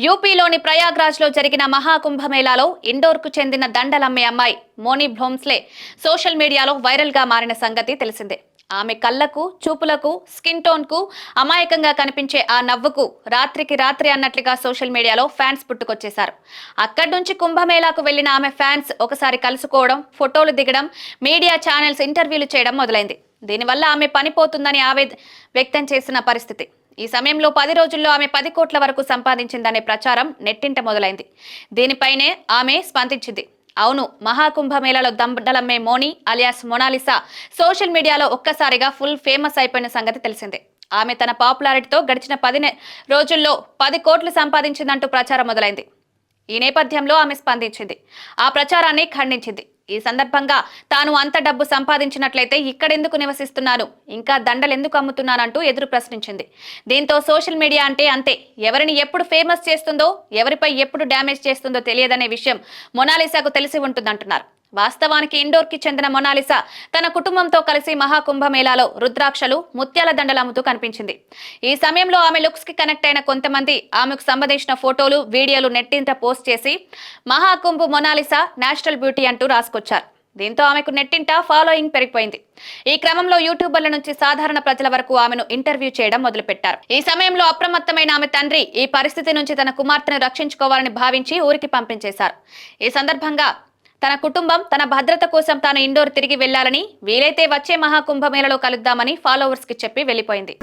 యూపీలోని ప్రయాగ్రాజ్లో జరిగిన మహాకుంభమేళాలో ఇండోర్కు చెందిన దండలమ్మే అమ్మాయి మోనీ భోంస్లే సోషల్ మీడియాలో వైరల్గా మారిన సంగతి తెలిసిందే. ఆమె కళ్లకు, చూపులకు, స్కిన్ టోన్కు, అమాయకంగా కనిపించే ఆ నవ్వుకు రాత్రికి రాత్రి అన్నట్లుగా సోషల్ మీడియాలో ఫ్యాన్స్ పుట్టుకొచ్చేశారు. అక్కడి నుంచి కుంభమేళాకు వెళ్లిన ఆమె ఫ్యాన్స్ ఒకసారి కలుసుకోవడం, ఫోటోలు దిగడం, మీడియా ఛానల్స్ ఇంటర్వ్యూలు చేయడం మొదలైంది. దీనివల్ల ఆమె పనిపోతుందని వ్యక్తం చేసిన పరిస్థితి. ఈ సమయంలో 10 రోజుల్లో ఆమె 10 కోట్ల వరకు సంపాదించిందనే ప్రచారం నెట్టింట మొదలైంది. దీనిపైనే ఆమె స్పందించింది. అవును, మహాకుంభమేళాలో దండలమ్మే మోనీ అలియాస్ మొనాలిసా సోషల్ మీడియాలో ఒక్కసారిగా ఫుల్ ఫేమస్ అయిపోయిన సంగతి తెలిసిందే. ఆమె తన పాపులారిటీతో గడిచిన 10 రోజుల్లో 10 కోట్లు సంపాదించిందంటూ ప్రచారం మొదలైంది. ఈ నేపథ్యంలో ఆమె స్పందించింది. ఆ ప్రచారాన్ని ఖండించింది. ఈ సందర్భంగా తాను అంత డబ్బు సంపాదించినట్లయితే ఇక్కడెందుకు నివసిస్తున్నాను, ఇంకా దండలెందుకు అమ్ముతున్నానంటూ ఎదురు ప్రశ్నించింది. దీంతో సోషల్ మీడియా అంటే అంతే, ఎవరిని ఎప్పుడు ఫేమస్ చేస్తుందో, ఎవరిపై ఎప్పుడు డ్యామేజ్ చేస్తుందో తెలియదనే విషయం మొనాలిసాకు తెలిసి ఉంటుందంటున్నారు. వాస్తవానికి ఇండోర్కి చెందిన మొనాలిసా తన కుటుంబంతో కలిసి మహాకుంభమేళాలో రుద్రాక్షలు, ముత్యాల దండలు అమ్ముతూ కనిపించింది. ఈ సమయంలో ఆమె లుక్స్ కి కనెక్ట్ అయిన కొంతమంది ఆమెకు సంబంధించిన ఫోటోలు, వీడియోలు నెట్టింట పోస్ట్ చేసి మహాకుంభ్ మొనాలిసా నేషనల్ బ్యూటీ అంటూ రాసుకొచ్చారు. దీంతో ఆమెకు నెట్టింట ఫాలోయింగ్ పెరిగిపోయింది. ఈ క్రమంలో యూట్యూబర్ల నుంచి సాధారణ ప్రజల వరకు ఆమెను ఇంటర్వ్యూ చేయడం మొదలుపెట్టారు. ఈ సమయంలో అప్రమత్తమైన ఆమె తండ్రి ఈ పరిస్థితి నుంచి తన కుమార్తెను రక్షించుకోవాలని భావించి ఊరికి పంపించేశారు. ఈ సందర్భంగా తన కుటుంబం, తన భద్రత కోసం తాను ఇండోర్ తిరిగి వెళ్లాలని, వీలైతే వచ్చే మహాకుంభమేళలో కలుద్దామని ఫాలోవర్స్ కి చెప్పి వెళ్లిపోయింది.